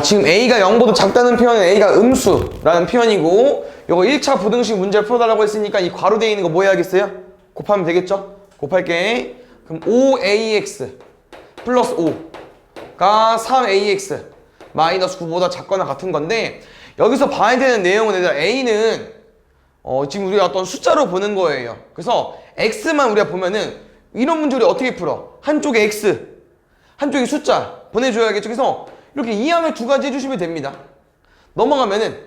지금 A가 0보다 작다는 표현은 A가 음수라는 표현이고, 요거 1차 부등식 문제를 풀어달라고 했으니까 이 괄호되어 있는 거 뭐 해야겠어요? 곱하면 되겠죠? 곱할게. 그럼 5AX 플러스 5가 3AX 마이너스 9보다 작거나 같은 건데, 여기서 봐야 되는 내용은 얘들아, A는 지금 우리가 어떤 숫자로 보는 거예요. 그래서 X만 우리가 보면은 이런 문제 우리 어떻게 풀어? 한쪽에 X, 한쪽에 숫자 보내줘야겠죠. 그래서 이렇게 이항을 두 가지 해주시면 됩니다. 넘어가면은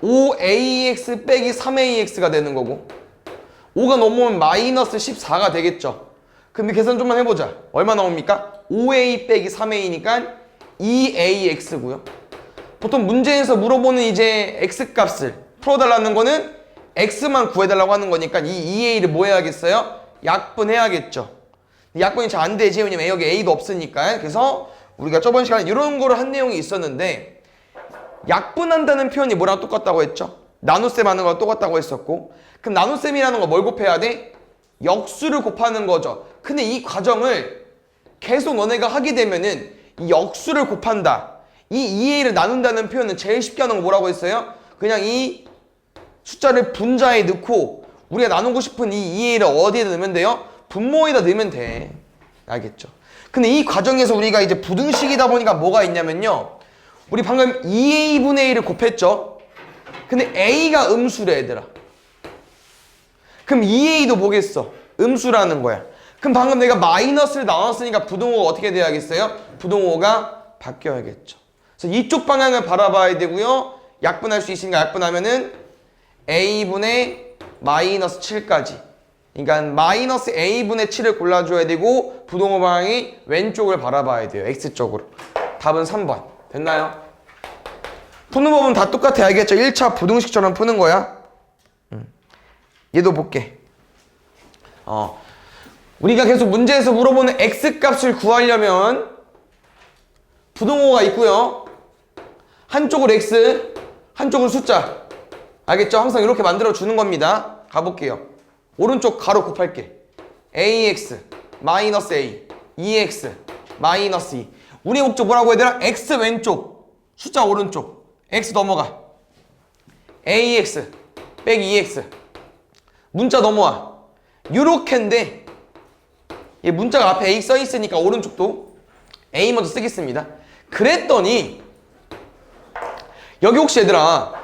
5AX 빼기 3AX가 되는 거고, 5가 넘어오면 마이너스 14가 되겠죠. 그럼 계산 좀만 해보자. 얼마 나옵니까? 5A 빼기 3A니까 2AX고요. 보통 문제에서 물어보는 이제 X 값을 풀어달라는 거는 X만 구해달라고 하는 거니까 이 2A를 뭐 해야겠어요? 약분해야겠죠. 약분이 잘 안 되지. 왜냐면 여기 A도 없으니까. 그래서 우리가 저번 시간에 이런 거를 한 내용이 있었는데, 약분한다는 표현이 뭐랑 똑같다고 했죠? 나눗셈 하는 거랑 똑같다고 했었고, 그럼 나눗셈이라는 거 뭘 곱해야 돼? 역수를 곱하는 거죠. 근데 이 과정을 계속 너네가 하게 되면은 이 역수를 곱한다, 이 2a를 나눈다는 표현은 제일 쉽게 하는 거 뭐라고 했어요? 그냥 이 숫자를 분자에 넣고 우리가 나누고 싶은 이 2a를 어디에 넣으면 돼요? 분모에다 넣으면 돼. 알겠죠? 근데 이 과정에서 우리가 이제 부등식이다 보니까 뭐가 있냐면요, 우리 방금 2a분의 1을 곱했죠? 근데 a가 음수래 얘들아. 그럼 2a도 뭐겠어? 음수라는 거야. 그럼 방금 내가 마이너스를 나눴으니까 부등호가 어떻게 돼야겠어요? 부등호가 바뀌어야겠죠. 그래서 이쪽 방향을 바라봐야 되고요. 약분할 수 있으니까 약분하면은 a분의 마이너스 7까지. 그러니까 마이너스 a분의 7을 골라줘야 되고, 부등호 방향이 왼쪽을 바라봐야 돼요. x쪽으로. 답은 3번. 됐나요? 푸는 법은 다 똑같아. 알겠죠? 1차 부등식처럼 푸는 거야. 얘도 볼게. 우리가 계속 문제에서 물어보는 x값을 구하려면 부등호가 있고요. 한쪽을 x, 한쪽은 숫자. 알겠죠? 항상 이렇게 만들어 주는 겁니다. 가볼게요. 오른쪽 가로 곱할게. ax 마이너스 a, 2x 마이너스 2. 우리 목적 뭐라고 해야 되나? x 왼쪽, 숫자 오른쪽. x 넘어가. ax 빼기 2x. 문자 넘어와. 요렇게인데, 얘 문자가 앞에 a 써 있으니까 오른쪽도 a 먼저 쓰겠습니다. 그랬더니 여기 혹시 얘들아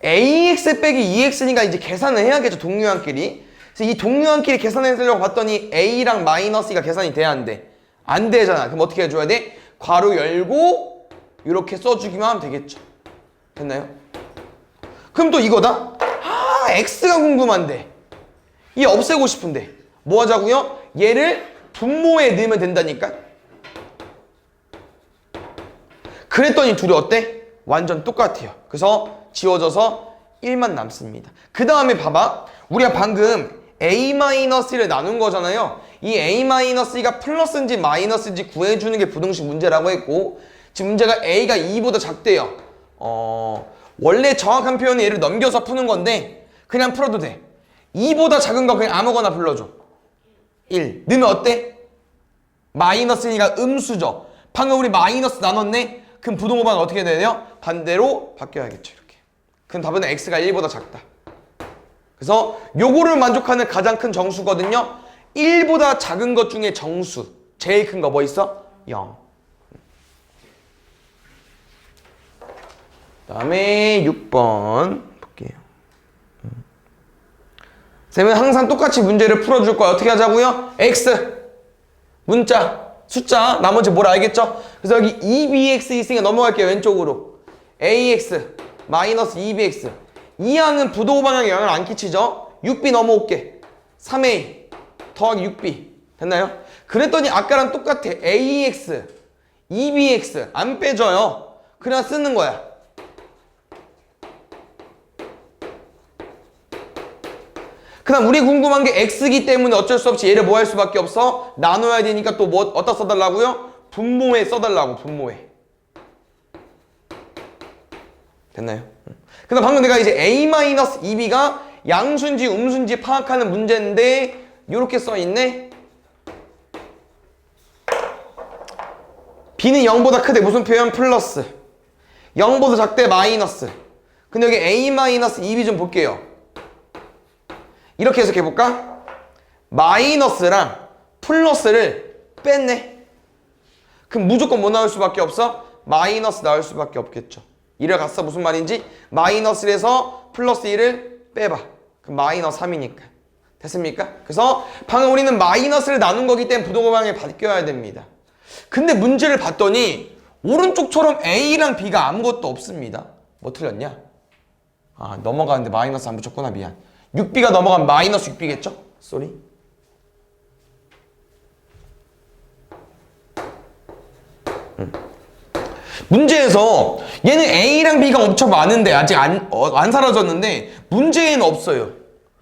ax 빼기 2x니까 이제 계산을 해야겠죠, 동류항끼리. 그래서 이 동류항끼리 계산해보려고 봤더니 a랑 마이너스 2가 계산이 돼야 안 돼? 안 되잖아. 그럼 어떻게 해줘야 돼? 괄호 열고 이렇게 써주기만 하면 되겠죠. 됐나요? 그럼 또 이거다? x가 궁금한데, 얘 없애고 싶은데 뭐 하자고요? 얘를 분모에 넣으면 된다니까. 그랬더니 둘이 어때? 완전 똑같아요. 그래서 지워져서 1만 남습니다. 그 다음에 봐봐. 우리가 방금 a-를 나눈 거잖아요. 이 a-가 플러스인지 마이너스인지 구해주는 게 부등식 문제라고 했고, 지금 문제가 a가 2보다 작대요. 원래 정확한 표현은 얘를 넘겨서 푸는 건데 그냥 풀어도 돼. 2보다 작은 거 그냥 아무거나 불러줘. 1 넣으면 어때? 마이너스니까 음수죠. 방금 우리 마이너스 나눴네? 그럼 부등호 방향 어떻게 돼요? 반대로 바뀌어야겠죠. 이렇게. 그럼 답은 x가 1보다 작다. 그래서 요거를 만족하는 가장 큰 정수거든요. 1보다 작은 것 중에 정수 제일 큰 거 뭐 있어? 0. 그 다음에 6번 볼게요. 쌤은 항상 똑같이 문제를 풀어줄 거야. 어떻게 하자고요? x 문자 숫자 나머지 뭘 알겠죠? 그래서 여기 2bx 있으니까 넘어갈게요. 왼쪽으로 ax 마이너스 2bx. 이 항은 부등호 방향에 영향을 안 끼치죠? 6b 넘어올게. 3a 더하기 6b. 됐나요? 그랬더니 아까랑 똑같아. ax 2bx 안 빼줘요. 그냥 쓰는 거야. 그 다음 우리 궁금한 게 x이기 때문에 어쩔 수 없이 얘를 뭐 할 수밖에 없어? 나눠야 되니까 또 뭐 어디다 써달라고요? 분모에 써달라고. 분모에. 됐나요? 그 다음 방금 내가 이제 a-2b가 양수인지 음수인지 파악하는 문제인데 요렇게 써있네. b는 0보다 크대. 무슨 표현? 플러스. 0보다 작대. 마이너스. 근데 여기 a-2b 좀 볼게요. 이렇게 해석해볼까? 마이너스랑 플러스를 뺐네. 그럼 무조건 뭐 나올 수밖에 없어? 마이너스 나올 수밖에 없겠죠. 이를 갔어. 무슨 말인지? 마이너스에서 플러스 1을 빼봐. 그럼 마이너스 3이니까. 됐습니까? 그래서 방금 우리는 마이너스를 나눈 거기 때문에 부동호방에 바뀌어야 됩니다. 근데 문제를 봤더니 오른쪽처럼 A랑 B가 아무것도 없습니다. 뭐 틀렸냐? 아, 넘어가는데 마이너스 안 붙였구나. 미안. 6B가 넘어가면 마이너스 6B겠죠? 쏘리. 문제에서 얘는 A랑 B가 엄청 많은데 아직 안 사라졌는데 문제에는 없어요.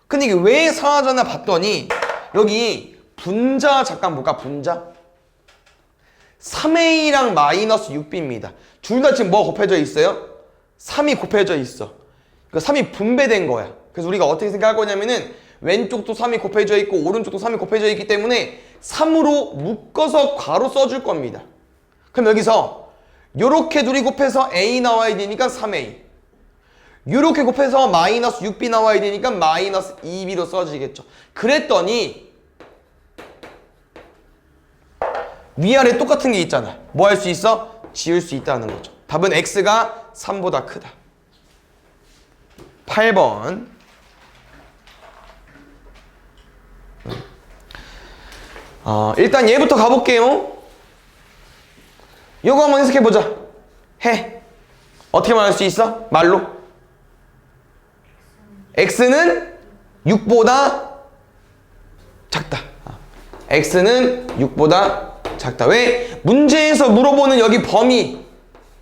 근데 이게 왜 사라졌나 봤더니 여기 분자 잠깐 볼까? 분자 3A랑 마이너스 6B입니다. 둘 다 지금 뭐 곱해져 있어요? 3이 곱해져 있어. 그러니까 3이 분배된 거야. 그래서 우리가 어떻게 생각할 거냐면은 왼쪽도 3이 곱해져 있고 오른쪽도 3이 곱해져 있기 때문에 3으로 묶어서 괄호 써줄 겁니다. 그럼 여기서 요렇게 둘이 곱해서 A 나와야 되니까 3A, 요렇게 곱해서 마이너스 6B 나와야 되니까 마이너스 2B로 써지겠죠. 그랬더니 위아래 똑같은 게 있잖아. 뭐 할 수 있어? 지울 수 있다는 거죠. 답은 X가 3보다 크다. 8번. 일단 얘부터 가볼게요. 요거 한번 해석해보자. 해. 어떻게 말할 수 있어? 말로. X는 6보다 작다. X는 6보다 작다. 왜? 문제에서 물어보는 여기 범위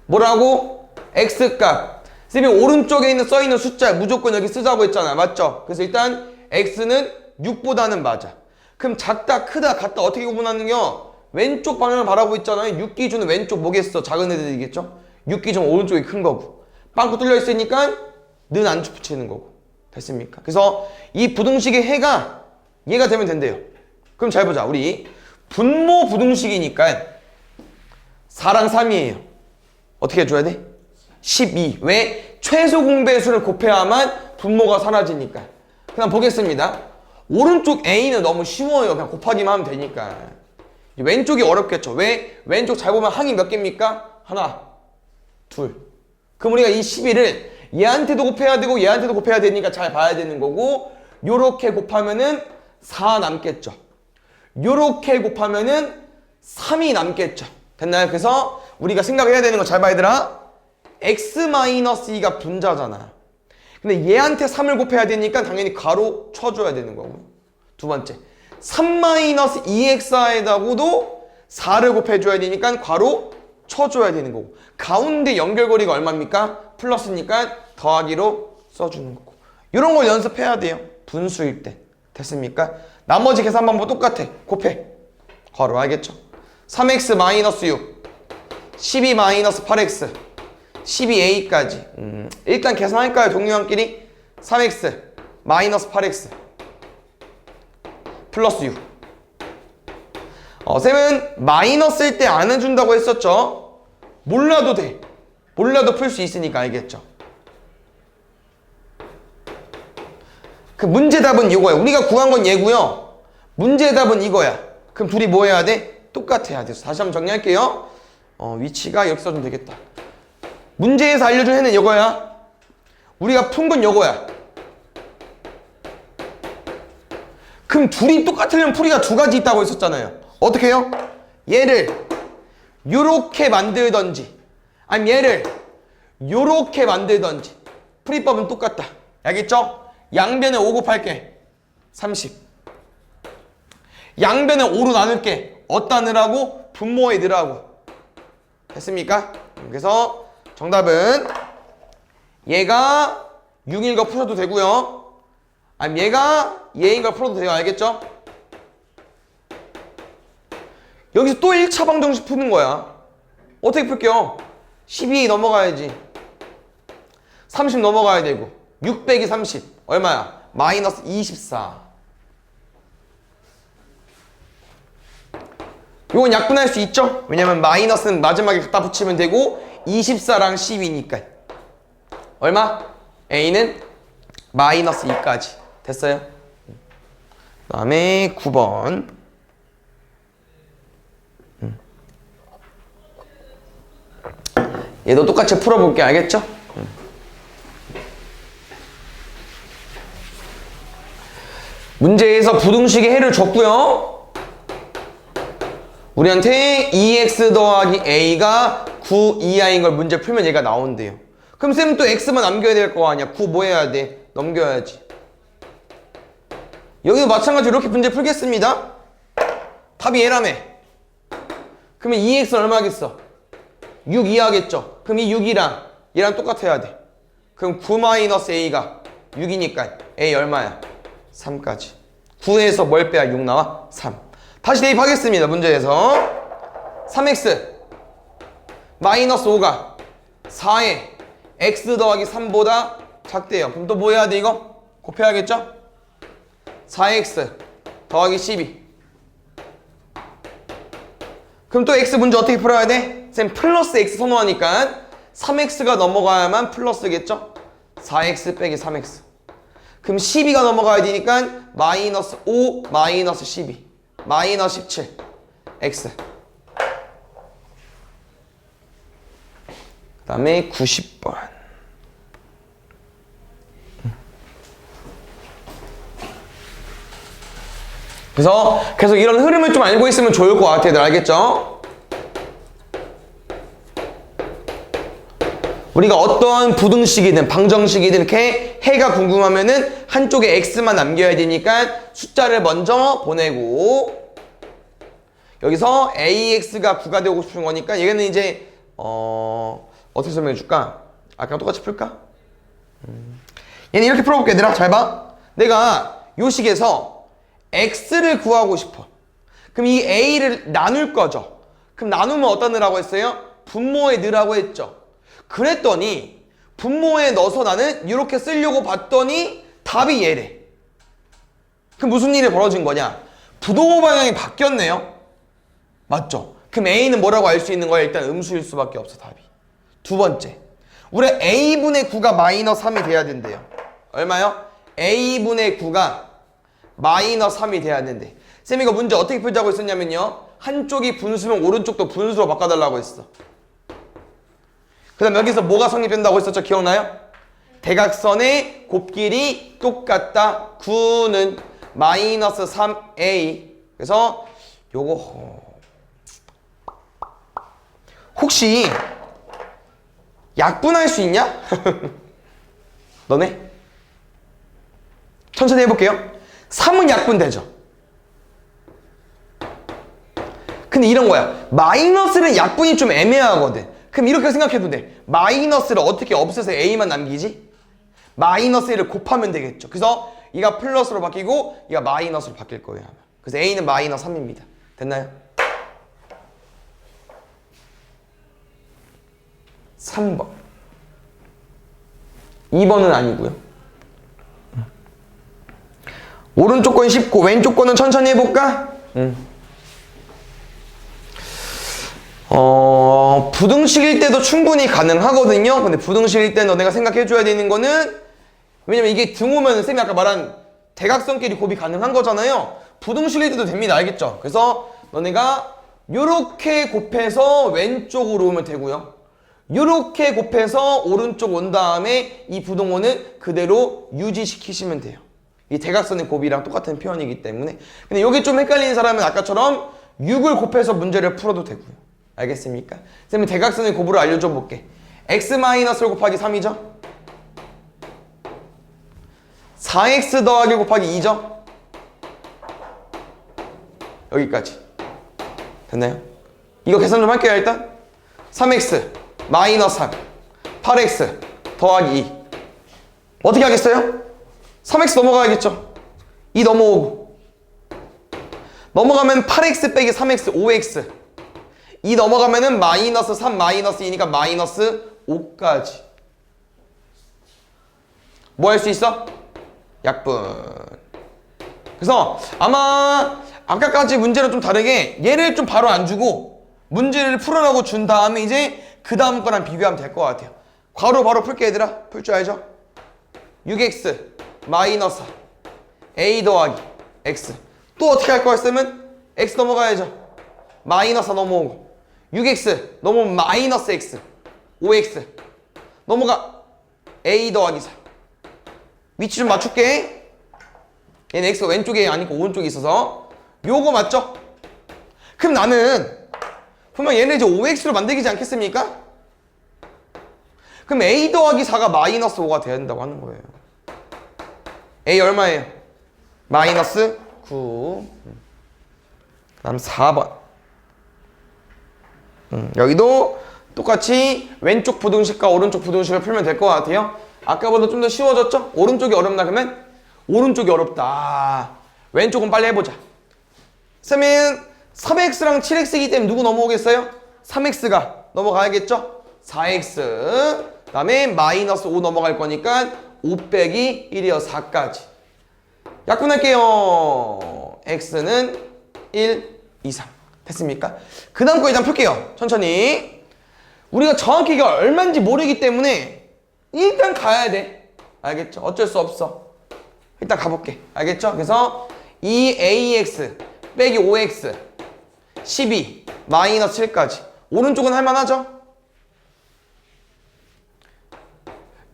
뭐라고? X값. 선생님이 오른쪽에 있는 써있는 숫자 무조건 여기 쓰자고 했잖아. 맞죠? 그래서 일단 X는 6보다는 맞아. 그럼 작다, 크다, 같다 어떻게 구분하는겨? 왼쪽 방향을 바라보고 있잖아요. 6 기준은 왼쪽 뭐겠어? 작은 애들이겠죠? 6 기준 오른쪽이 큰 거고. 빵꾸 뚫려 있으니까 는 안 붙이는 거고. 됐습니까? 그래서 이 부등식의 해가 얘가 되면 된대요. 그럼 잘 보자. 우리 분모 부등식이니까 4랑 3이에요. 어떻게 해줘야 돼? 12. 왜? 최소 공배수를 곱해야만 분모가 사라지니까. 그냥 보겠습니다. 오른쪽 A는 너무 쉬워요. 그냥 곱하기만 하면 되니까. 왼쪽이 어렵겠죠. 왜? 왼쪽 잘 보면 항이 몇 개입니까? 하나, 둘. 그럼 우리가 이 12를 얘한테도 곱해야 되고 얘한테도 곱해야 되니까 잘 봐야 되는 거고, 요렇게 곱하면은 4 남겠죠. 요렇게 곱하면은 3이 남겠죠. 됐나요? 그래서 우리가 생각해야 되는 거 잘 봐 얘들아. x-2가 분자잖아. 근데 얘한테 3을 곱해야 되니까 당연히 가로 쳐줘야 되는 거고. 두 번째 3-2x에다가도 4를 곱해줘야 되니까 괄호 쳐줘야 되는 거고. 가운데 연결고리가 얼마입니까? 플러스니까 더하기로 써주는 거고. 이런 걸 연습해야 돼요. 분수일 때. 됐습니까? 나머지 계산 방법 똑같아. 곱해. 괄호 알겠죠? 3x-6 12-8x 12a까지. 일단 계산할까요? 동료형끼리? 3x 마이너스 8x 플러스 6. 쌤은 마이너스일 때 안 해준다고 했었죠. 몰라도 돼. 몰라도 풀 수 있으니까 알겠죠. 그 문제답은 이거야. 우리가 구한 건 얘고요. 문제답은 이거야. 그럼 둘이 뭐 해야 돼? 똑같아야 돼. 다시 한번 정리할게요. 위치가 여기 써주면 되겠다. 문제에서 알려준 해는 이거야. 우리가 푼 건 이거야. 그럼 둘이 똑같으려면 풀이가 두 가지 있다고 했었잖아요. 어떻게 해요? 얘를 요렇게 만들던지 아니면 얘를 요렇게 만들던지 풀이법은 똑같다. 알겠죠? 양변에 5 곱할게 30. 양변에 5로 나눌게 어디다 넣으라고? 분모에 넣으라고. 됐습니까? 그래서 정답은 얘가 6인 거 풀어도 되고요. 아니면 얘가 얘인 걸 풀어도 돼요. 알겠죠? 여기서 또 1차 방정식 푸는 거야. 어떻게 풀게요? 12 넘어가야지. 30 넘어가야 되고 6 빼기 30 얼마야? 마이너스 24. 요건 약분할 수 있죠? 왜냐면 마이너스는 마지막에 갖다 붙이면 되고 24랑 12니까 얼마? A는 마이너스 2까지 됐어요? 그 다음에 9번 얘도 똑같이 풀어볼게. 알겠죠? 문제에서 부등식의 해를 줬고요. 우리한테 2x 더하기 a가 9 이하인 걸 문제 풀면 얘가 나온대요. 그럼 쌤은 또 x만 남겨야 될 거 아니야. 9 뭐 해야 돼? 넘겨야지. 여기도 마찬가지로 이렇게 문제 풀겠습니다. 답이 얘라며. 그러면 2x는 얼마겠어? 6 이하겠죠? 그럼 이 6이랑 얘랑 똑같아야 돼. 그럼 9-a가 6이니까 a 얼마야? 3까지. 9에서 뭘 빼야 6 나와? 3. 다시 대입하겠습니다. 문제에서 3x 마이너스 5가 4에 x 더하기 3보다 작대요. 그럼 또 뭐 해야 돼 이거? 곱해야겠죠? 4x 더하기 12. 그럼 또 x 문제 어떻게 풀어야 돼? 쌤 플러스 x 선호하니까 3x가 넘어가야만 플러스겠죠? 4x 빼기 3x. 그럼 12가 넘어가야 되니까 마이너스 5 마이너스 12 마이너스 17 x. 그 다음에 90번 그래서 계속 이런 흐름을 좀 알고 있으면 좋을 것 같아요. 알겠죠? 우리가 어떤 부등식이든 방정식이든 이렇게 해가 궁금하면은 한쪽에 x만 남겨야 되니까 숫자를 먼저 보내고 여기서 ax가 9가 되고 싶은 거니까 얘는 이제 어떻게 설명해 줄까? 아까 똑같이 풀까? 얘는 이렇게 풀어볼게. 얘들아 잘 봐. 내가 요 식에서 x를 구하고 싶어. 그럼 이 a를 나눌 거죠. 그럼 나누면 어디다 넣으라고 했어요? 분모에 넣으라고 했죠. 그랬더니 분모에 넣어서 나는 이렇게 쓰려고 봤더니 답이 얘래. 그럼 무슨 일이 벌어진 거냐? 부동호 방향이 바뀌었네요. 맞죠? 그럼 a는 뭐라고 알 수 있는 거야? 일단 음수일 수밖에 없어. 답이. 두 번째, 우리 a분의 9가 마이너스 3이 돼야 된대요. 얼마요? a분의 9가 마이너스 3이 돼야 된대. 쌤 이거 문제 어떻게 풀자고 했었냐면요, 한쪽이 분수면 오른쪽도 분수로 바꿔달라고 했어. 그 다음 여기서 뭐가 성립된다고 했었죠? 기억나요? 대각선의 곱길이 똑같다. 9는 마이너스 3a. 그래서 요거 혹시 약분할 수 있냐? 너네? 천천히 해볼게요. 3은 약분되죠. 근데 이런 거야. 마이너스는 약분이 좀 애매하거든. 그럼 이렇게 생각해도 돼. 마이너스를 어떻게 없애서 a만 남기지? 마이너스 1을 곱하면 되겠죠. 그래서 얘가 플러스로 바뀌고 얘가 마이너스로 바뀔 거예요. 그래서 a는 마이너스 3입니다. 됐나요? 3번. 2번은 아니고요. 오른쪽 건 쉽고 왼쪽 거는 천천히 해볼까? 부등식일 때도 충분히 가능하거든요. 근데 부등식일 때 너네가 생각해줘야 되는 거는, 왜냐면 이게 등호면 쌤이 아까 말한 대각선끼리 곱이 가능한 거잖아요. 부등식일 때도 됩니다. 알겠죠? 그래서 너네가 요렇게 곱해서 왼쪽으로 오면 되고요, 요렇게 곱해서 오른쪽 온 다음에 이 부등호는 그대로 유지시키시면 돼요. 이 대각선의 곱이랑 똑같은 표현이기 때문에. 근데 이게 좀 헷갈리는 사람은 아까처럼 6을 곱해서 문제를 풀어도 되고요. 알겠습니까? 쌤이 대각선의 곱으로 알려줘 볼게. x-1 곱하기 3이죠? 4x 더하기 곱하기 2죠? 여기까지. 됐나요? 이거 계산 좀 할게요. 일단 3x 마이너스 3 8x 더하기 2 어떻게 하겠어요? 3x 넘어가야겠죠? 2 넘어오고 넘어가면 8x 빼기 3x 5x 2 넘어가면은 마이너스 3 마이너스 2니까 마이너스 5까지. 뭐 할 수 있어? 약분. 그래서 아마 아까까지 문제는 좀 다르게 얘를 좀 바로 안 주고 문제를 풀어라고 준 다음에 이제 그 다음 거랑 비교하면 될 것 같아요. 괄호 바로 풀게 얘들아. 풀 줄 알죠? 6x 마이너스 a 더하기 x. 또 어떻게 할 거야 쓰면 x 넘어가야죠. 마이너스 넘어오고 6x 넘어오면 마이너스 x 5x 넘어가 a 더하기 4. 위치 좀 맞출게. 얘는 x가 왼쪽에 아니고 오른쪽에 있어서 요거 맞죠? 그럼 나는 분명 얘를 이제 5x로 만들기지 않겠습니까? 그럼 a 더하기 4가 마이너스 5가 돼야 된다고 하는 거예요. a 얼마예요? 마이너스 9. 그 다음 4번. 여기도 똑같이 왼쪽 부등식과 오른쪽 부등식을 풀면 될 것 같아요. 아까보다 좀 더 쉬워졌죠? 오른쪽이 어렵나 그러면? 오른쪽이 어렵다. 왼쪽은 빨리 해보자. 그러면 3x랑 7x이기 때문에 누구 넘어오겠어요? 3x가 넘어가야겠죠? 4x 그 다음에 마이너스 5 넘어갈 거니까 5 빼기 1이어 4까지. 약분할게요. x는 1 이상. 됐습니까? 그 다음 거 일단 풀게요. 천천히. 우리가 정확히 이게 얼마인지 모르기 때문에 일단 가야 돼. 알겠죠? 어쩔 수 없어. 일단 가볼게. 알겠죠? 그래서 2ax 빼기 5x 12 마이너스 7까지. 오른쪽은 할만하죠?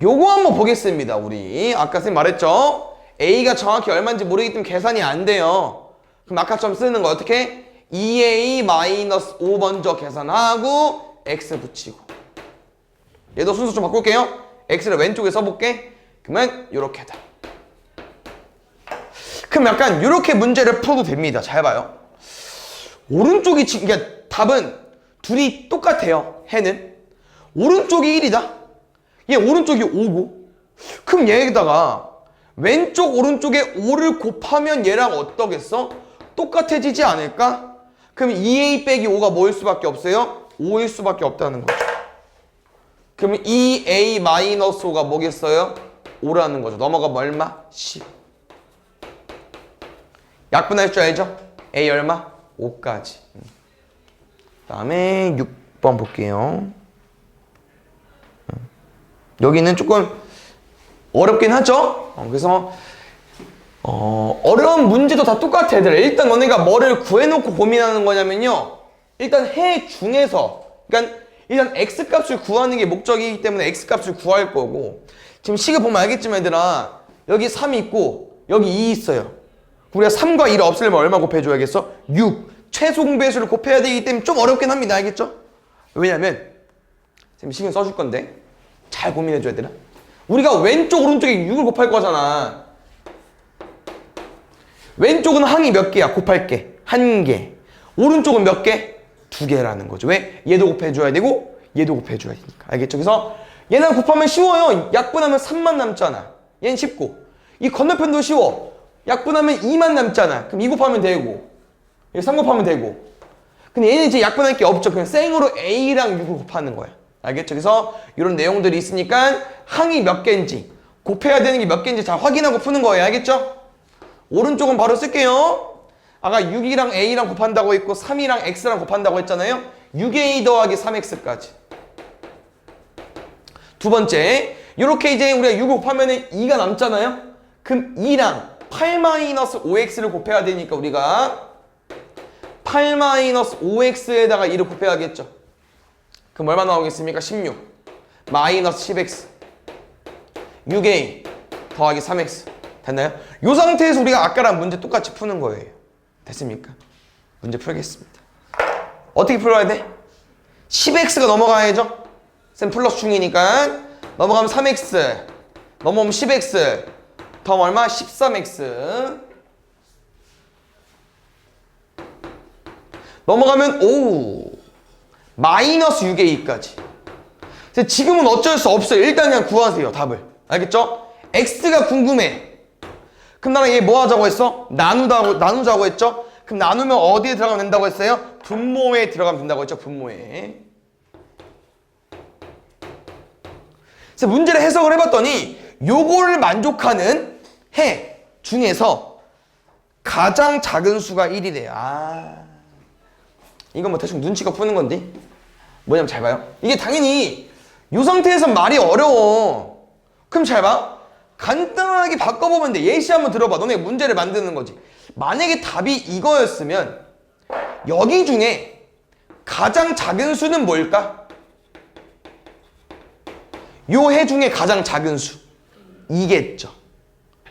요거 한번 보겠습니다. 우리 아까 선생님 말했죠? a가 정확히 얼마인지 모르기 때문에 계산이 안 돼요. 그럼 아까처럼 쓰는 거 어떻게? 2a 마이너스 5 먼저 계산하고 x 붙이고. 얘도 순서 좀 바꿀게요. x를 왼쪽에 써볼게. 그러면 요렇게다. 그럼 약간 요렇게 문제를 풀어도 됩니다. 잘 봐요. 오른쪽이 그러니까 답은 둘이 똑같아요. 해는 오른쪽이 1이다. 얘 오른쪽이 5고. 그럼 얘에다가 왼쪽 오른쪽에 5를 곱하면 얘랑 어떠겠어? 똑같아지지 않을까? 그럼 2a 빼기 5가 뭐일 수밖에 없어요? 5일 수밖에 없다는 거죠. 그러면 2a 마이너스 5가 뭐겠어요? 5라는 거죠. 넘어가면 얼마? 10. 약분할 줄 알죠? a 얼마? 5까지. 그 다음에 6번 볼게요. 여기는 조금 어렵긴 하죠? 그래서 어려운 문제도 다 똑같아 얘들아. 일단 너네가 뭐를 구해놓고 고민하는 거냐면요, 일단 해 중에서 그러니까 일단 x값을 구하는 게 목적이기 때문에 x값을 구할 거고, 지금 식을 보면 알겠지만 얘들아, 여기 3이 있고 여기 2 있어요. 우리가 3과 2를 없애려면 얼마 곱해줘야겠어? 6. 최소 공배수를 곱해야 되기 때문에 좀 어렵긴 합니다. 알겠죠? 왜냐면 지금 식은 써줄 건데 잘 고민해줘야 되나? 우리가 왼쪽 오른쪽에 6을 곱할 거잖아. 왼쪽은 항이 몇 개야? 곱할게. 1개. 오른쪽은 몇 개? 2개라는 거죠. 왜? 얘도 곱해줘야 되고 얘도 곱해줘야 되니까. 알겠죠? 그래서 얘랑 곱하면 쉬워요. 약분하면 3만 남잖아. 얘는 쉽고. 이 건너편도 쉬워. 약분하면 2만 남잖아. 그럼 2 곱하면 되고 3 곱하면 되고. 근데 얘는 이제 약분할 게 없죠. 그냥 생으로 A랑 6을 곱하는 거야. 알겠죠? 그래서 이런 내용들이 있으니까 항이 몇 개인지, 곱해야 되는 게 몇 개인지 잘 확인하고 푸는 거예요. 알겠죠? 오른쪽은 바로 쓸게요. 아까 6이랑 A랑 곱한다고 했고 3이랑 X랑 곱한다고 했잖아요. 6A 더하기 3X까지. 두 번째, 이렇게 이제 우리가 6을 곱하면 2가 남잖아요. 그럼 2랑 8-5X를 곱해야 되니까 우리가 8-5X에다가 2를 곱해야겠죠. 그럼 얼마 나오겠습니까? 16 마이너스 10X 6A 더하기 3X. 됐나요? 이 상태에서 우리가 아까랑 문제 똑같이 푸는 거예요. 됐습니까? 문제 풀겠습니다. 어떻게 풀어야 돼? 10X가 넘어가야죠. 쌤 플러스 중이니까 넘어가면 3X 넘어오면 10X 더하면 얼마? 13X 넘어가면 마이너스 6A까지. 지금은 어쩔 수 없어요. 일단 그냥 구하세요. 답을. 알겠죠? X가 궁금해. 그럼 나랑 얘 뭐 하자고 했어? 나누자고 했죠? 그럼 나누면 어디에 들어가면 된다고 했어요? 분모에 들어가면 된다고 했죠? 분모에. 그래서 문제를 해석을 해봤더니 요거를 만족하는 해 중에서 가장 작은 수가 1이래요. 이건 뭐 대충 눈치껏 푸는 건데 뭐냐면 잘 봐요. 이게 당연히 이 상태에서 말이 어려워. 그럼 잘 봐. 간단하게 바꿔보면 돼. 예시 한번 들어봐. 너네 문제를 만드는 거지. 만약에 답이 이거였으면 여기 중에 가장 작은 수는 뭘까? 요 해 중에 가장 작은 수 이겠죠.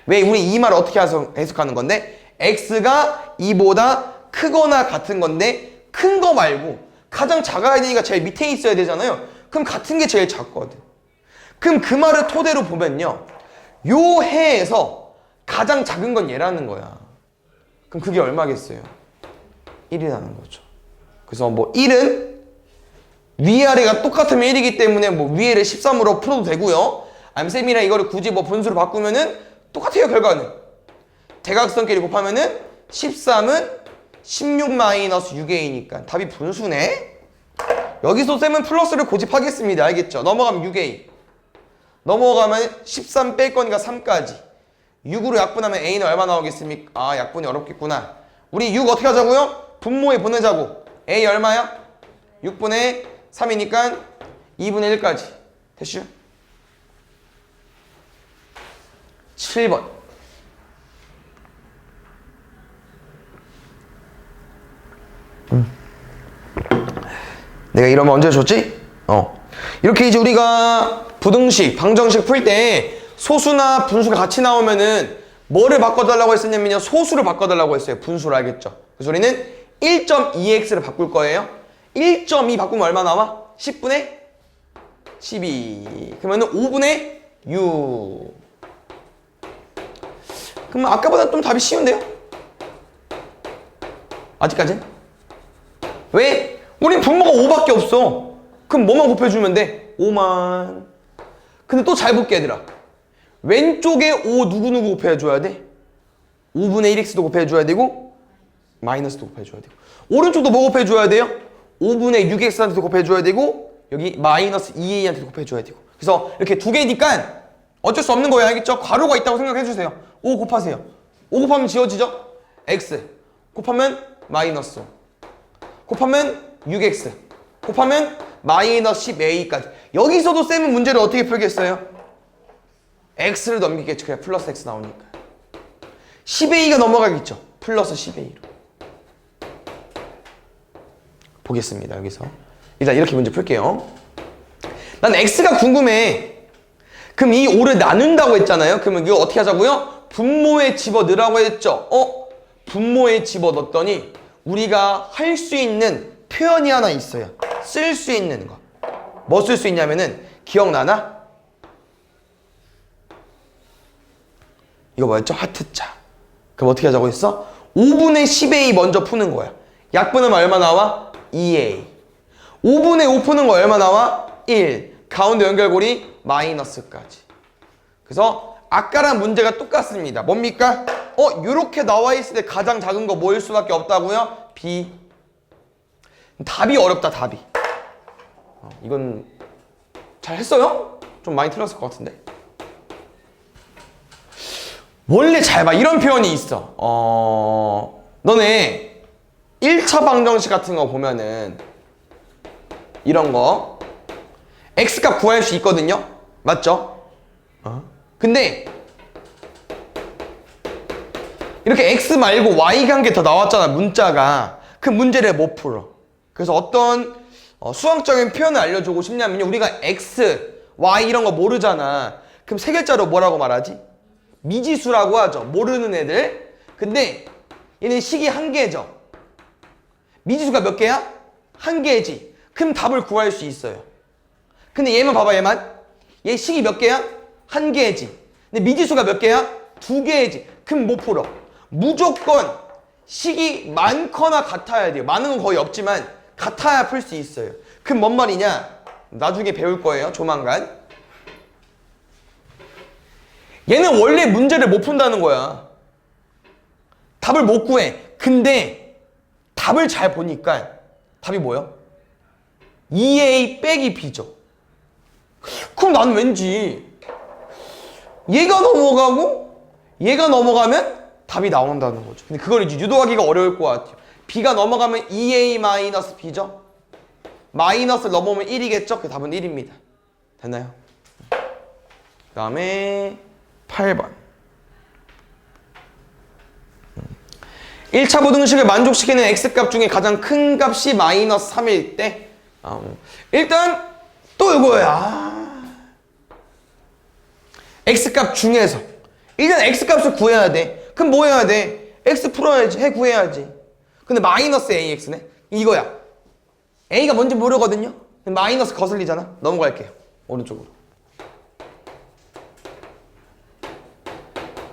왜? 우리 이 말을 어떻게 해석하는 건데 x가 2보다 크거나 같은 건데 큰 거 말고 가장 작아야 되니까 제일 밑에 있어야 되잖아요. 그럼 같은 게 제일 작거든. 그럼 그 말을 토대로 보면요, 요 해에서 가장 작은 건 얘라는 거야. 그럼 그게 얼마겠어요? 1이라는 거죠. 그래서 뭐 1은 위아래가 똑같으면 1이기 때문에 뭐 위에를 13으로 풀어도 되고요. 아니면 쌤이랑 이거를 굳이 뭐 분수로 바꾸면은 똑같아요. 결과는 대각선끼리 곱하면은 13은 16-6a니까 답이 분수네. 여기서 쌤은 플러스를 고집하겠습니다. 알겠죠? 넘어가면 6a, 넘어가면 13 뺄 거니까 3까지 6으로 약분하면 a는 얼마 나오겠습니까? 약분이 어렵겠구나. 우리 6 어떻게 하자고요? 분모에 보내자고. a 얼마야? 6분의 3이니까 2분의 1까지. 됐슈? 7번. 내가 이러면 언제 줬지? 이렇게 이제 우리가 부등식, 방정식 풀 때 소수나 분수가 같이 나오면은 뭐를 바꿔달라고 했었냐면요, 소수를 바꿔달라고 했어요. 분수를. 알겠죠? 그래서 우리는 1.2x를 바꿀 거예요. 1.2 바꾸면 얼마 나와? 10분의 12. 그러면은 5분의 6. 그러면 아까보다 좀 답이 쉬운데요? 아직까진? 왜? 우린 분모가 5밖에 없어. 그럼 뭐만 곱해주면 돼? 5만. 근데 또 잘 볼게 얘들아. 왼쪽에 5 누구누구 곱해줘야 돼? 5분의 1x도 곱해줘야 되고 마이너스도 곱해줘야 되고, 오른쪽도 뭐 곱해줘야 돼요? 5분의 6x한테도 곱해줘야 되고 여기 마이너스 2a한테도 곱해줘야 되고. 그래서 이렇게 두 개니까 어쩔 수 없는 거예요. 알겠죠? 괄호가 있다고 생각해주세요. 5 곱하세요. 5 곱하면 지워지죠? x 곱하면 마이너스 5 곱하면 6x 곱하면 마이너스 10a까지. 여기서도 쌤은 문제를 어떻게 풀겠어요? x를 넘기겠죠. 그냥 플러스 x 나오니까 10a가 넘어가겠죠. 플러스 10a로 보겠습니다. 여기서 일단 이렇게 문제 풀게요. 난 x가 궁금해. 그럼 이 5를 나눈다고 했잖아요. 그러면 이거 어떻게 하자고요? 분모에 집어넣으라고 했죠. 분모에 집어넣었더니 우리가 할 수 있는 표현이 하나 있어요. 쓸 수 있는 거. 뭐 쓸 수 있냐면은, 기억나나? 이거 뭐였죠? 하트자. 그럼 어떻게 하자고 했어? 5분의 10a 먼저 푸는 거야. 약분하면 얼마 나와? 2a. 5분의 5 푸는 거 얼마 나와? 1. 가운데 연결고리 마이너스까지. 그래서 아까랑 문제가 똑같습니다. 뭡니까? 요렇게 나와 있을 때 가장 작은 거 뭐일 수밖에 없다고요? b. 답이 어렵다. 답이. 이건 잘 했어요? 좀 많이 틀렸을 것 같은데. 원래 잘 봐. 이런 표현이 있어. 너네 1차 방정식 같은 거 보면은 이런 거 x값 구할 수 있거든요. 맞죠? 근데 이렇게 x 말고 y가 한 개 더 나왔잖아, 문자가. 그 문제를 못 풀어. 그래서 어떤 수학적인 표현을 알려주고 싶냐면요, 우리가 x, y 이런 거 모르잖아. 그럼 세 글자로 뭐라고 말하지? 미지수라고 하죠. 모르는 애들. 근데 얘는 식이 한 개죠. 미지수가 몇 개야? 한 개지. 그럼 답을 구할 수 있어요. 근데 얘만 봐봐, 얘만. 얘 식이 몇 개야? 한 개지. 근데 미지수가 몇 개야? 두 개지. 그럼 못 풀어. 무조건 식이 많거나 같아야 돼요. 많은 건 거의 없지만 같아야 풀 수 있어요. 그럼 뭔 말이냐? 나중에 배울 거예요, 조만간. 얘는 원래 문제를 못 푼다는 거야. 답을 못 구해. 근데 답을 잘 보니까 답이 뭐야? 2a 빼기 b죠. 그럼 나는 왠지 얘가 넘어가고 얘가 넘어가면 답이 나온다는 거죠. 근데 그걸 이제 유도하기가 어려울 것 같아요. b가 넘어가면 2a-b죠. 마이너스를 넘어오면 1이겠죠? 그 답은 1입니다. 됐나요? 그 다음에 8번. 1차 부등식을 만족시키는 x값 중에 가장 큰 값이 마이너스 3일 때 일단 또 이거야. x값 중에서 일단 x값을 구해야 돼. 그럼 뭐 해야 돼? x 풀어야지. 해 구해야지. 근데 마이너스 ax네? 이거야. a가 뭔지 모르거든요? 마이너스 거슬리잖아? 넘어갈게요. 오른쪽으로.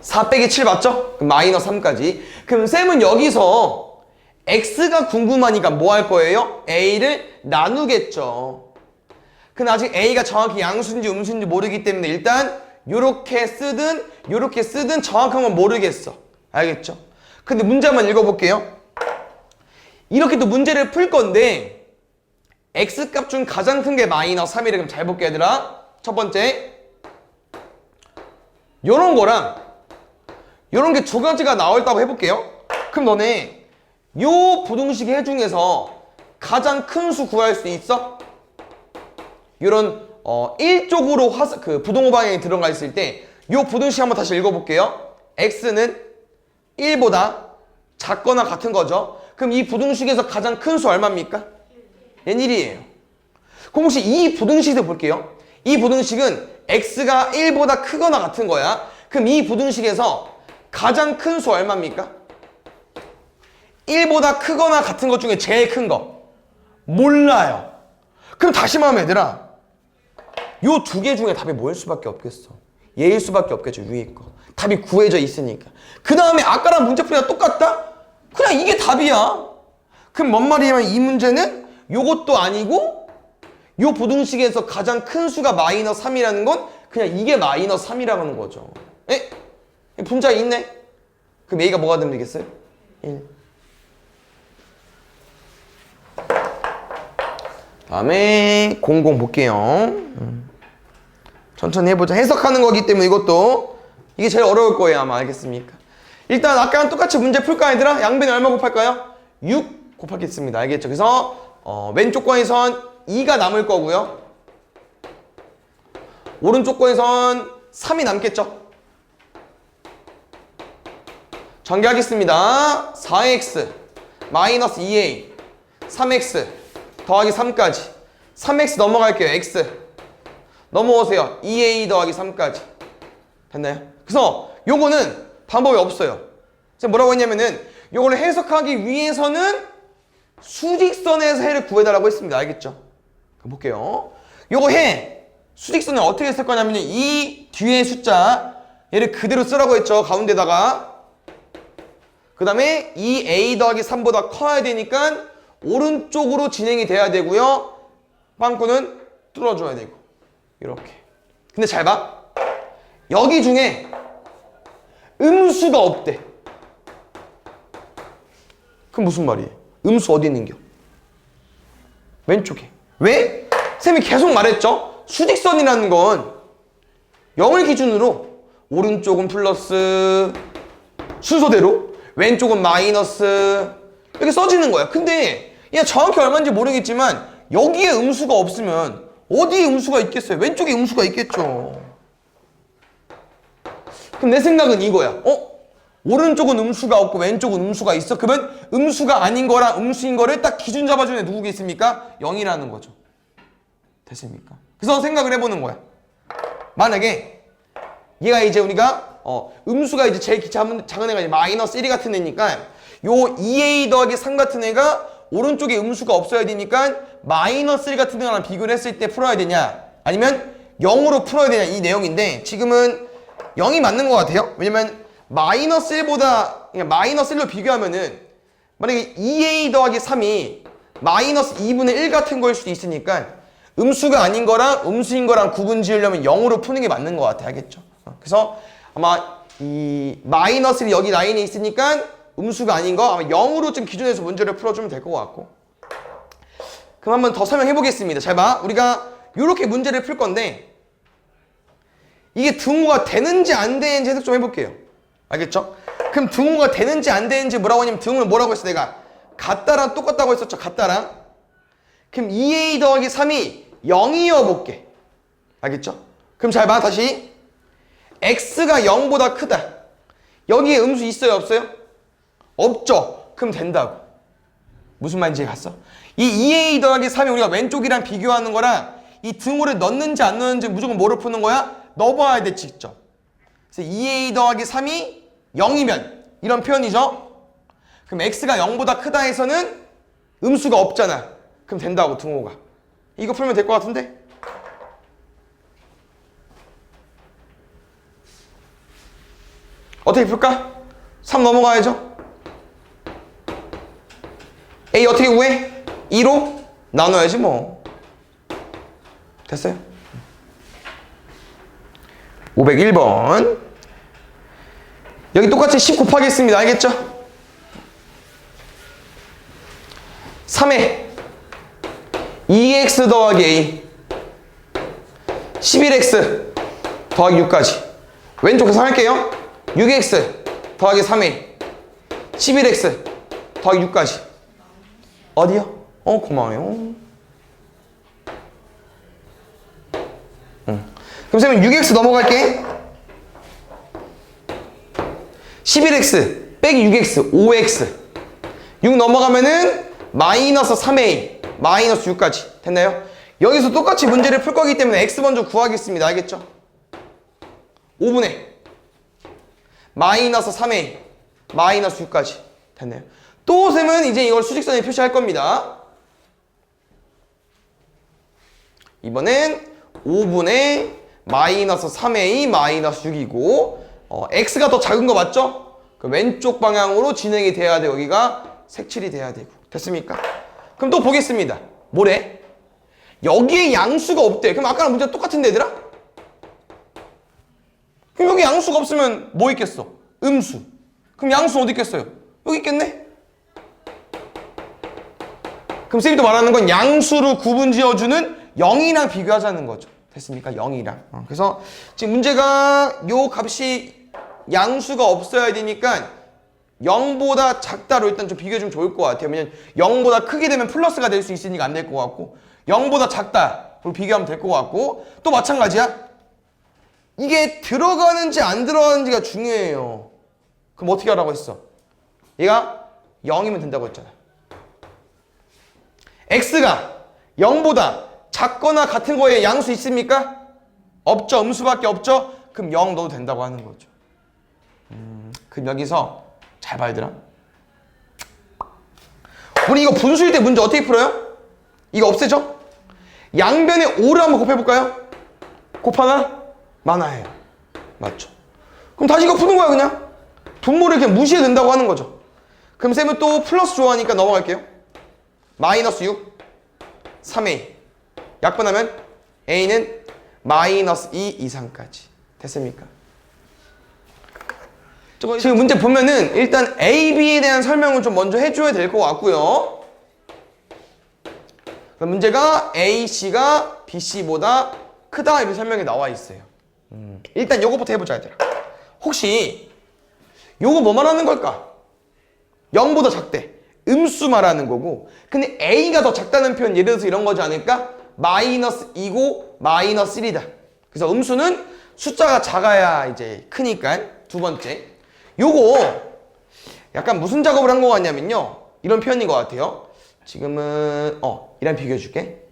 4 빼기 7 맞죠? 그럼 마이너스 3까지. 그럼 쌤은 여기서 x가 궁금하니까 뭐 할 거예요? a를 나누겠죠. 근데 아직 a가 정확히 양수인지 음수인지 모르기 때문에 일단 요렇게 쓰든 정확한 건 모르겠어. 알겠죠? 근데 문제 한번 읽어볼게요. 이렇게 또 문제를 풀 건데 x값 중 가장 큰 게 마이너스 3이래. 그럼 잘 볼게 얘들아. 첫 번째 요런 거랑 요런 게 두 가지가 나올다고 해볼게요. 그럼 너네 요 부등식 해 중에서 가장 큰 수 구할 수 있어? 요런 1쪽으로 부동호 방향이 들어가 있을 때 요 부등식 한번 다시 읽어볼게요. x는 1보다 작거나 같은 거죠. 그럼 이 부등식에서 가장 큰 수 얼마입니까? 얘는 1이에요. 그럼 혹시 이 부등식을 볼게요. 이 부등식은 x가 1보다 크거나 같은 거야. 그럼 이 부등식에서 가장 큰 수 얼마입니까? 1보다 크거나 같은 것 중에 제일 큰 거 몰라요. 그럼 다시 말하면 얘들아 요 두 개 중에 답이 뭐일 수밖에 없겠어? 얘일 수밖에 없겠죠. 위에 거 답이 구해져 있으니까. 그 다음에 아까랑 문제풀이가 똑같다? 그냥 이게 답이야. 그럼 뭔 말이냐면 이 문제는 요것도 아니고 요 부등식에서 가장 큰 수가 마이너스 3이라는 건 그냥 이게 마이너스 3이라는 거죠. 에? 분자 있네? 그럼 A가 뭐가 되면 되겠어요? 1. 다음에 00 볼게요. 천천히 해보자. 해석하는 거기 때문에 이것도 이게 제일 어려울 거예요. 아마 알겠습니까? 일단 아까랑 똑같이 문제 풀까 얘들아? 양변에 얼마 곱할까요? 6 곱하겠습니다. 알겠죠? 그래서 왼쪽 거에선 2가 남을 거고요. 오른쪽 거에선 3이 남겠죠? 전개하겠습니다. 4x 마이너스 2a 3x 더하기 3까지 3x 넘어갈게요. x 넘어오세요. 2a 더하기 3까지 됐나요? 그래서 요거는 방법이 없어요. 제가 뭐라고 했냐면은 요거를 해석하기 위해서는 수직선에서 해를 구해달라고 했습니다. 알겠죠? 그럼 볼게요. 요거 해 수직선을 어떻게 쓸 거냐면요. 이 뒤에 숫자 얘를 그대로 쓰라고 했죠. 가운데다가 그 다음에 이 a 더하기 3보다 커야 되니까 오른쪽으로 진행이 돼야 되고요. 빵꾸는 뚫어줘야 되고 이렇게. 근데 잘 봐. 여기 중에 음수가 없대. 그럼 무슨 말이에요? 음수 어디 있는겨? 왼쪽에. 왜? 쌤이 계속 말했죠. 수직선이라는 건 0을 기준으로 오른쪽은 플러스 순서대로 왼쪽은 마이너스 이렇게 써지는 거야. 근데 얘 정확히 얼마인지 모르겠지만 여기에 음수가 없으면 어디에 음수가 있겠어요? 왼쪽에 음수가 있겠죠. 그럼 내 생각은 이거야. 오른쪽은 음수가 없고 왼쪽은 음수가 있어. 그러면 음수가 아닌 거랑 음수인 거를 딱 기준 잡아주는 애 누구가 있습니까? 0이라는 거죠. 됐습니까? 그래서 생각을 해보는 거야. 만약에 얘가 이제 우리가 음수가 이제 제일 작은 애가 이제 마이너스 1이 같은 애니까 요 2a 더하기 3 같은 애가 오른쪽에 음수가 없어야 되니까 마이너스 1 같은 애랑 비교를 했을 때 풀어야 되냐 아니면 0으로 풀어야 되냐 이 내용인데 지금은 0이 맞는 것 같아요. 왜냐면 마이너스 1보다 그냥 마이너스 1로 비교하면은 만약에 2a 더하기 3이 마이너스 2분의 1 같은 거일 수도 있으니까 음수가 아닌 거랑 음수인 거랑 구분 지으려면 0으로 푸는 게 맞는 것 같아. 알겠죠? 그래서 아마 이 마이너스 1이 여기 라인에 있으니까 음수가 아닌 거 아마 0으로 좀 기준해서 문제를 풀어주면 될 것 같고. 그럼 한번 더 설명해 보겠습니다. 잘 봐. 우리가 이렇게 문제를 풀 건데 이게 등호가 되는지 안 되는지 해석 좀 해볼게요. 알겠죠? 그럼 등호가 되는지 안 되는지 뭐라고 하냐면 등호를 뭐라고 했어 내가? 같다랑 똑같다고 했었죠. 같다랑. 그럼 2a 더하기 3이 0이어 볼게. 알겠죠? 그럼 잘 봐. 다시. x가 0보다 크다. 여기에 음수 있어요? 없어요? 없죠. 그럼 된다고. 무슨 말인지 갔어? 이 2a 더하기 3이 우리가 왼쪽이랑 비교하는 거랑 이 등호를 넣는지 안 넣는지 무조건 뭐를 푸는 거야? 넣어봐야 돼 직접. 그래서 2a 더하기 3이 0이면 이런 표현이죠. 그럼 x가 0보다 크다 해서는 음수가 없잖아. 그럼 된다고 등호가. 이거 풀면 될 것 같은데? 어떻게 풀까? 3 넘어가야죠. a 어떻게 구해? 2로 나눠야지 뭐. 됐어요? 501번. 여기 똑같이 10 곱하겠습니다. 알겠죠? 3에 2x 더하기 a 11x 더하기 6까지 왼쪽 계산할게요. 6x 더하기 3a 11x 더하기 6까지 어디요? 고마워요. 그럼 쌤은 6x 넘어갈게. 11x 빼기 6x 5x 6 넘어가면은 마이너스 3a 마이너스 6까지 됐나요? 여기서 똑같이 문제를 풀 거기 때문에 x 먼저 구하겠습니다. 알겠죠? 5분의 마이너스 3a 마이너스 6까지 됐나요? 또 쌤은 이제 이걸 수직선에 표시할 겁니다. 이번엔 5분의 마이너스 3a 마이너스 6이고 x가 더 작은 거 맞죠? 그 왼쪽 방향으로 진행이 돼야 돼. 여기가 색칠이 돼야 되고. 됐습니까? 그럼 또 보겠습니다. 뭐래? 여기에 양수가 없대. 그럼 아까랑 문제가 똑같은데 얘들아? 그럼 여기 양수가 없으면 뭐 있겠어? 음수. 그럼 양수는 어디 있겠어요? 여기 있겠네? 그럼 쌤이 또 말하는 건 양수로 구분 지어주는 0이랑 비교하자는 거죠. 됐습니까? 0이랑. 그래서 지금 문제가 요 값이 양수가 없어야 되니까 0보다 작다로 일단 좀 비교해 주면 좋을 것 같아요. 왜냐면 0보다 크게 되면 플러스가 될 수 있으니까 안 될 것 같고 0보다 작다 그리고 비교하면 될 것 같고 또 마찬가지야. 이게 들어가는지 안 들어가는지가 중요해요. 그럼 어떻게 하라고 했어? 얘가 0이면 된다고 했잖아. x가 0보다 작거나 같은 거에 양수 있습니까? 없죠. 음수밖에 없죠. 그럼 0 넣어도 된다고 하는 거죠. 그럼 여기서 잘 봐야 되나? 우리 이거 분수일 때 문제 어떻게 풀어요? 이거 없애죠? 양변에 5를 한번 곱해볼까요? 곱하나? 많아요. 맞죠? 그럼 다시 이거 푸는 거야 그냥. 분모를 그냥 무시해도 된다고 하는 거죠. 그럼 쌤은 또 플러스 좋아하니까 넘어갈게요. 마이너스 6 3a 약분하면 a는 마이너스 2 이상까지. 됐습니까? 지금 문제 보면은 일단 A, B에 대한 설명을 좀 먼저 해줘야 될 것 같고요. 그럼 문제가 A, C가 B, C보다 크다 이런 설명이 나와 있어요. 일단 요거부터 해보자 얘들아. 혹시 요거 뭐 말하는 걸까? 0보다 작대. 음수 말하는 거고. 근데 A가 더 작다는 표현 예를 들어서 이런 거지 않을까? 마이너스 2고 마이너스 1이다. 그래서 음수는 숫자가 작아야 이제 크니까 두 번째. 요거 약간 무슨 작업을 한 거 같냐면요. 이런 표현인 것 같아요. 지금은 이랑 비교해 줄게.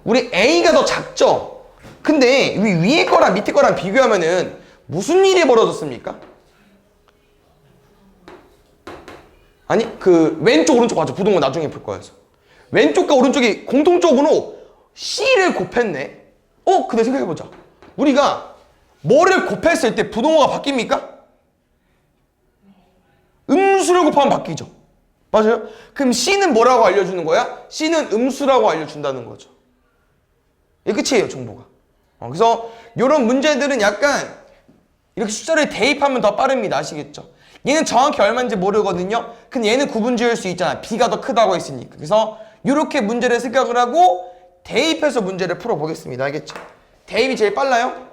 우리 A가 더 작죠? 근데 위에 거랑 밑에 거랑 비교하면은 무슨 일이 벌어졌습니까? 아니 그 왼쪽 오른쪽 맞죠? 부동호 나중에 풀 거여서 왼쪽과 오른쪽이 공통적으로 C를 곱했네. 근데 생각해보자. 우리가 뭐를 곱했을 때 부동호가 바뀝니까? 음수를 곱하면 바뀌죠. 맞아요? 그럼 C는 뭐라고 알려주는 거야? C는 음수라고 알려준다는 거죠. 이게 끝이에요, 정보가. 그래서 이런 문제들은 약간 이렇게 숫자를 대입하면 더 빠릅니다. 아시겠죠? 얘는 정확히 얼마인지 모르거든요. 근데 얘는 구분 지을 수 있잖아. B가 더 크다고 했으니까. 그래서 이렇게 문제를 생각을 하고 대입해서 문제를 풀어보겠습니다. 알겠죠? 대입이 제일 빨라요.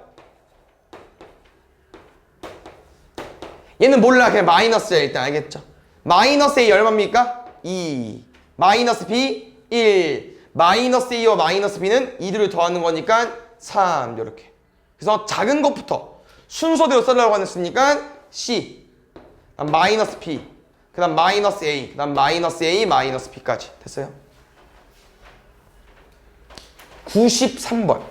얘는 몰라. 그냥 마이너스야 일단. 알겠죠? 마이너스 A 얼마입니까? 2. 마이너스 B 1. 마이너스 A와 마이너스 B는 이들을 더하는 거니까 3. 이렇게. 그래서 작은 것부터 순서대로 쓰려고 했으니까 C. 그다음 마이너스 B. 그 다음 마이너스 A. 그 다음 마이너스 A 마이너스 B까지. 됐어요? 93번.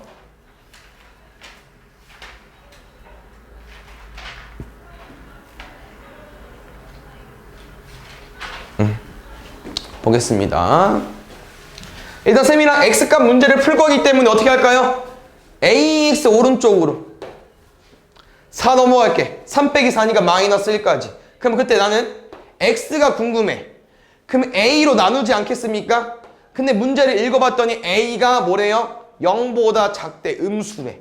보겠습니다. 일단 쌤이랑 X값 문제를 풀 거기 때문에 어떻게 할까요? AX 오른쪽으로 4 넘어갈게. 3 빼기 4니까 마이너스 1까지. 그럼 그때 나는 X가 궁금해. 그럼 A로 나누지 않겠습니까? 근데 문제를 읽어봤더니 A가 뭐래요? 0보다 작대. 음수래.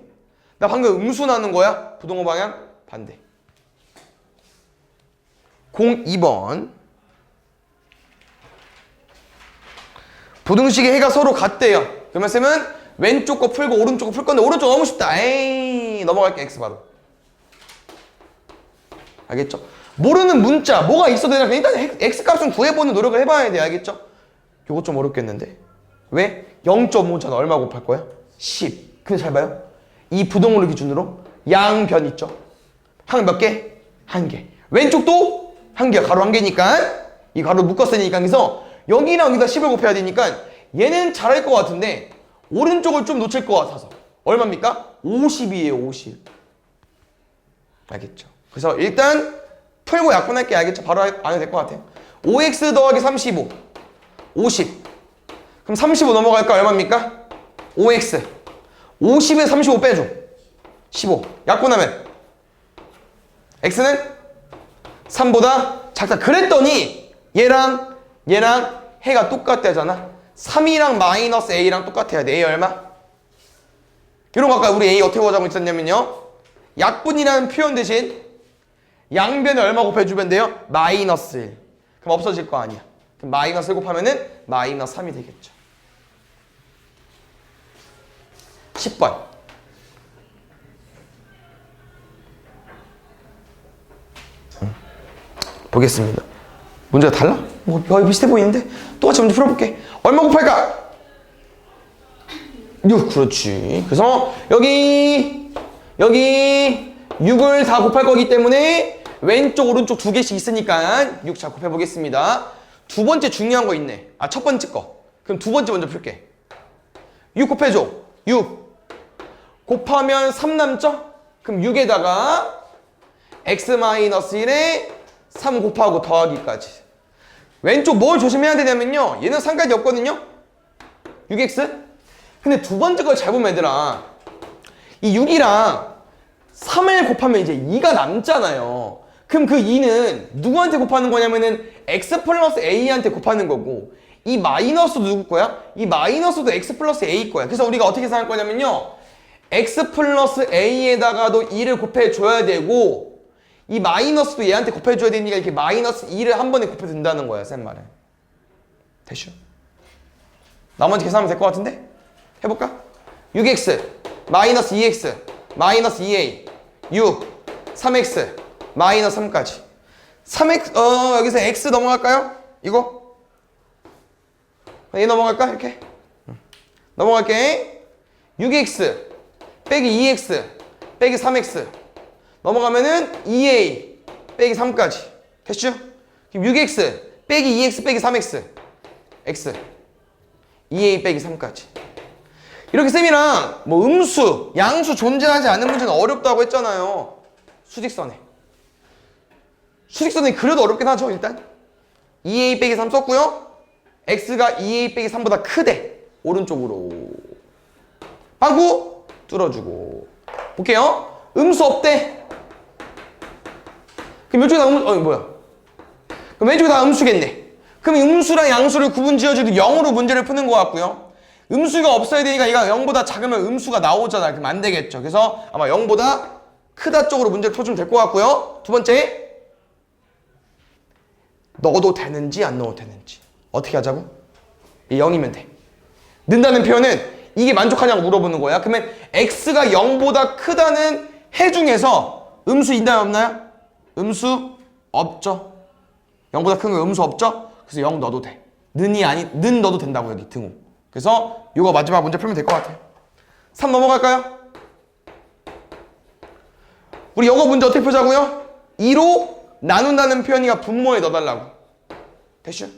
나 방금 음수 나눈 거야? 부동호 방향? 반대. 02번. 부등식의 해가 서로 같대요. 그러면 쌤은 왼쪽 거 풀고 오른쪽 거 풀 건데 오른쪽 너무 쉽다. 에이, 넘어갈게. X 바로. 알겠죠? 모르는 문자 뭐가 있어도 되나 일단 X값은 구해보는 노력을 해봐야 돼. 알겠죠? 요거 좀 어렵겠는데 왜? 0.5잖아. 얼마 곱할 거야? 10. 근데 잘 봐요. 이 부동호를 기준으로 양변 있죠? 항 몇 개? 한 개. 왼쪽도 한 개야. 가로 한 개니까 이 가로 묶었으니까. 그래서 여기랑 여기다 10을 곱해야 되니까 얘는 잘할 것 같은데 오른쪽을 좀 놓칠 것 같아서 얼마입니까? 50이에요. 50. 알겠죠? 그래서 일단 풀고 약분할게. 알겠죠? 바로 안 해도 될 것 같아요. 5x 더하기 35 50. 그럼 35 넘어갈까? 얼마입니까? 5x 50에 35 빼줘. 15. 약분하면 x는 3보다 작다. 그랬더니 얘랑 해가 똑같다잖아. 3이랑 마이너스 a랑 똑같아야 돼. a 얼마? 이런 거 아까 우리 a 어떻게 보자고 있었냐면요. 약분이라는 표현 대신 양변에 얼마 곱해주면 돼요? 마이너스 1. 그럼 없어질 거 아니야. 그럼 마이너스 1 곱하면은 마이너스 3이 되겠죠. 10번. 보겠습니다. 문제가 달라? 뭐 거의 비슷해 보이는데? 똑같이 문제 풀어볼게. 얼마 곱할까? 6. 그렇지. 그래서 여기 6을 다 곱할 거기 때문에 왼쪽 오른쪽 두 개씩 있으니까 6 잘 곱해보겠습니다. 두 번째 중요한 거 있네. 첫 번째 거. 그럼 두 번째 먼저 풀게. 6 곱해줘. 6 곱하면 3 남죠? 그럼 6에다가 x-1에 3 곱하고 더하기까지. 왼쪽 뭘 조심해야 되냐면요. 얘는 상관이 없거든요. 6x. 근데 두 번째 걸 잘 보면 얘들아, 이 6이랑 3을 곱하면 이제 2가 남잖아요. 그럼 그 2는 누구한테 곱하는 거냐면은 x 플러스 a한테 곱하는 거고, 이 마이너스도 누구 거야? 이 마이너스도 x 플러스 a 거야. 그래서 우리가 어떻게 생각할 거냐면요, x 플러스 a에다가도 2를 곱해줘야 되고, 이 마이너스도 얘한테 곱해줘야 되니까 이렇게 마이너스 2를 한 번에 곱해준다는 거야, 쌤 말은. 됐죠? 나머지 계산하면 될 것 같은데? 해볼까? 6x 마이너스 2x 마이너스 2a 6 3x 마이너스 3까지 3x 여기서 x 넘어갈까요? 이거? 얘 넘어갈까? 이렇게? 넘어갈게. 6x 빼기 2x 빼기 3x 넘어가면은 2a 빼기 3까지. 됐죠? 그럼 6x 빼기 2x 빼기 3x x 2a 빼기 3까지. 이렇게 쌤이랑 뭐 음수, 양수 존재하지 않는 문제는 어렵다고 했잖아요. 수직선에 그려도 어렵긴 하죠. 일단 2a 빼기 3 썼고요. x가 2a 빼기 3보다 크대. 오른쪽으로 빵꾸 뚫어주고. 볼게요. 음수 없대. 그럼 이쪽에 다 뭐야? 그럼 왼쪽에 다 음수겠네. 그럼 음수랑 양수를 구분 지어주도 0으로 문제를 푸는 것 같고요. 음수가 없어야 되니까 얘가 0보다 작으면 음수가 나오잖아. 그럼 안 되겠죠. 그래서 아마 0보다 크다 쪽으로 문제를 풀어주면 될 것 같고요. 두 번째, 넣어도 되는지 안 넣어도 되는지 어떻게 하자고? 0이면 돼. 는다는 표현은 이게 만족하냐고 물어보는 거야. 그러면 x가 0보다 크다는 해 중에서 음수 있나요 없나요? 음수 없죠. 0보다 큰 거 음수 없죠? 그래서 0 넣어도 돼. 는 넣어도 된다고 여기 등호. 그래서 이거 마지막 문제 풀면 될 것 같아. 3 넘어갈까요? 우리 영어 문제 어떻게 풀자고요? 2로 나눈다는 표현이가 분모에 넣어달라고. 됐슈?